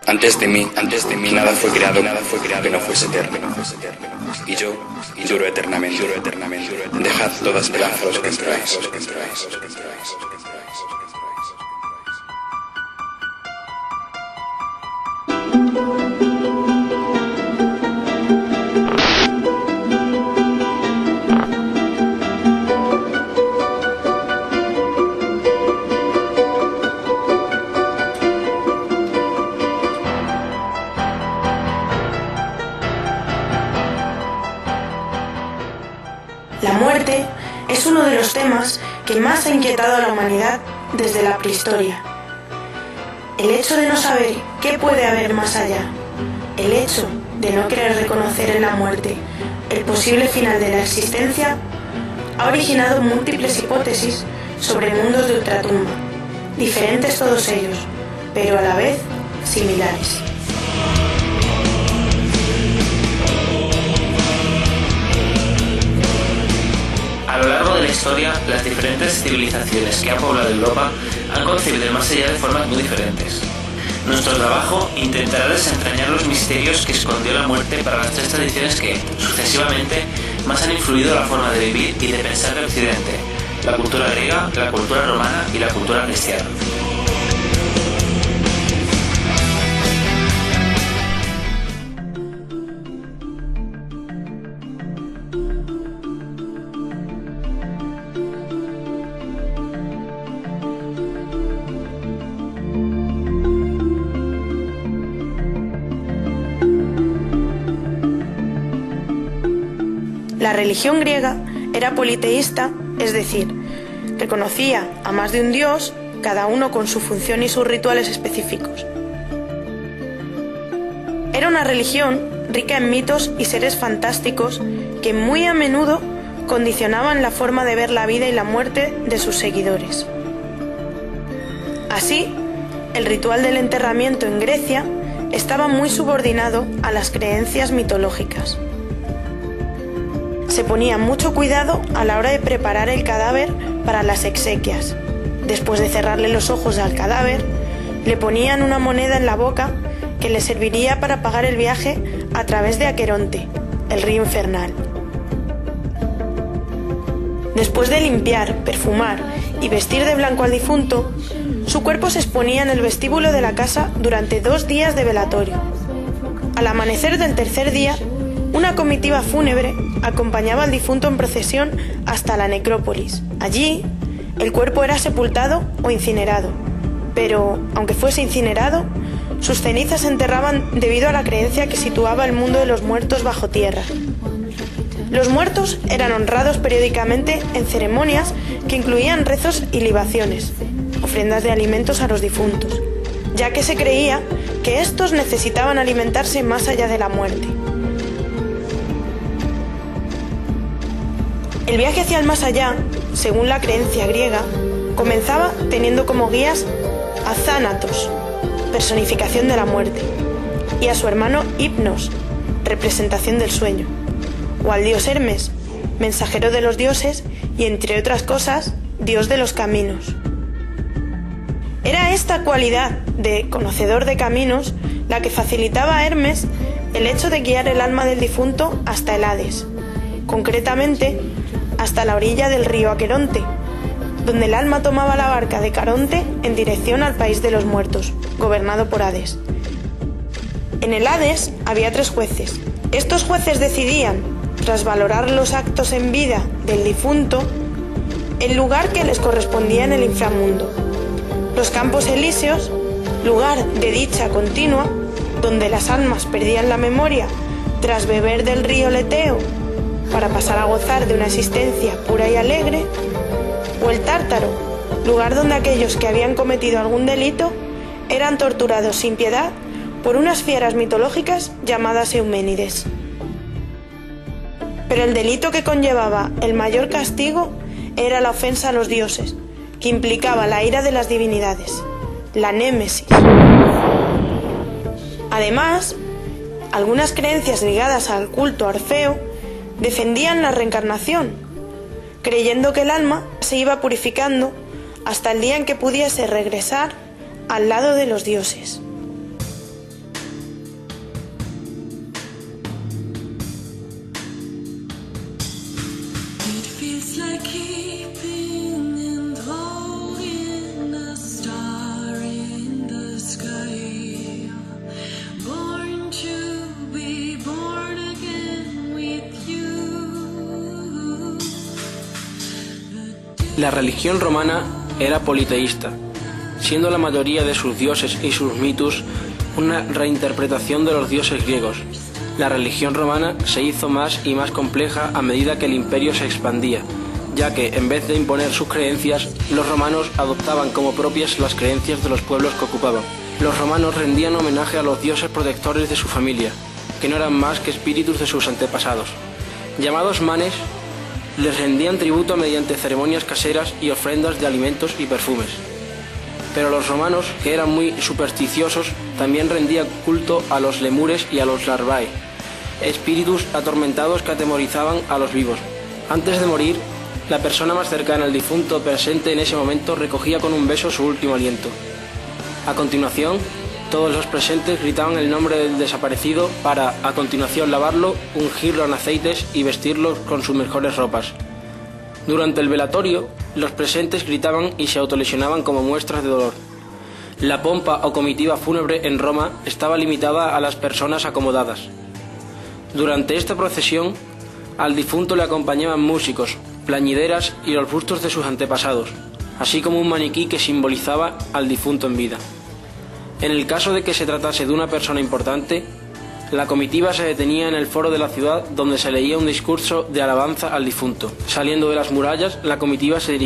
Antes de mí, nada fue creado que no fuese eterno. Y yo duro eternamente. Dejad toda esperanza a los que entráis. La muerte es uno de los temas que más ha inquietado a la humanidad desde la prehistoria. El hecho de no saber qué puede haber más allá, el hecho de no querer reconocer en la muerte el posible final de la existencia, ha originado múltiples hipótesis sobre mundos de ultratumba, diferentes todos ellos, pero a la vez similares. A lo largo de la historia, las diferentes civilizaciones que han poblado Europa han concebido el más allá de formas muy diferentes. Nuestro trabajo intentará desentrañar los misterios que escondió la muerte para las tres tradiciones que, sucesivamente, más han influido en la forma de vivir y de pensar del Occidente: la cultura griega, la cultura romana y la cultura cristiana. La religión griega era politeísta, es decir, reconocía a más de un dios, cada uno con su función y sus rituales específicos. Era una religión rica en mitos y seres fantásticos que muy a menudo condicionaban la forma de ver la vida y la muerte de sus seguidores. Así, el ritual del enterramiento en Grecia estaba muy subordinado a las creencias mitológicas. Se ponía mucho cuidado a la hora de preparar el cadáver para las exequias. Después de cerrarle los ojos al cadáver, le ponían una moneda en la boca que le serviría para pagar el viaje a través de Aqueronte, el río infernal. Después de limpiar, perfumar y vestir de blanco al difunto, su cuerpo se exponía en el vestíbulo de la casa durante 2 días de velatorio. Al amanecer del tercer día, una comitiva fúnebre acompañaba al difunto en procesión hasta la necrópolis. Allí, el cuerpo era sepultado o incinerado, pero, aunque fuese incinerado, sus cenizas se enterraban debido a la creencia que situaba el mundo de los muertos bajo tierra. Los muertos eran honrados periódicamente en ceremonias que incluían rezos y libaciones, ofrendas de alimentos a los difuntos, ya que se creía que estos necesitaban alimentarse más allá de la muerte. El viaje hacia el más allá, según la creencia griega, comenzaba teniendo como guías a Thanatos, personificación de la muerte, y a su hermano Hypnos, representación del sueño, o al dios Hermes, mensajero de los dioses y, entre otras cosas, dios de los caminos. Era esta cualidad de conocedor de caminos la que facilitaba a Hermes el hecho de guiar el alma del difunto hasta el Hades, concretamente hasta la orilla del río Aqueronte, donde el alma tomaba la barca de Caronte en dirección al país de los muertos, gobernado por Hades. En el Hades había 3 jueces. Estos jueces decidían, tras valorar los actos en vida del difunto, el lugar que les correspondía en el inframundo. Los campos elíseos, lugar de dicha continua, donde las almas perdían la memoria tras beber del río Leteo para pasar a gozar de una existencia pura y alegre, o el Tártaro, lugar donde aquellos que habían cometido algún delito eran torturados sin piedad por unas fieras mitológicas llamadas Euménides. Pero el delito que conllevaba el mayor castigo era la ofensa a los dioses, que implicaba la ira de las divinidades, la némesis. Además, algunas creencias ligadas al culto a Orfeo defendían la reencarnación, creyendo que el alma se iba purificando hasta el día en que pudiese regresar al lado de los dioses. La religión romana era politeísta, siendo la mayoría de sus dioses y sus mitos una reinterpretación de los dioses griegos. La religión romana se hizo más y más compleja a medida que el imperio se expandía, ya que en vez de imponer sus creencias, los romanos adoptaban como propias las creencias de los pueblos que ocupaban. Los romanos rendían homenaje a los dioses protectores de su familia, que no eran más que espíritus de sus antepasados. Llamados manes, les rendían tributo mediante ceremonias caseras y ofrendas de alimentos y perfumes. Pero los romanos, que eran muy supersticiosos, también rendían culto a los lemures y a los larvae, espíritus atormentados que atemorizaban a los vivos. Antes de morir, la persona más cercana al difunto presente en ese momento recogía con un beso su último aliento. A continuación, todos los presentes gritaban el nombre del desaparecido para, a continuación, lavarlo, ungirlo en aceites y vestirlo con sus mejores ropas. Durante el velatorio, los presentes gritaban y se autolesionaban como muestras de dolor. La pompa o comitiva fúnebre en Roma estaba limitada a las personas acomodadas. Durante esta procesión, al difunto le acompañaban músicos, plañideras y los bustos de sus antepasados, así como un maniquí que simbolizaba al difunto en vida. En el caso de que se tratase de una persona importante, la comitiva se detenía en el foro de la ciudad donde se leía un discurso de alabanza al difunto. Saliendo de las murallas, la comitiva se dirigía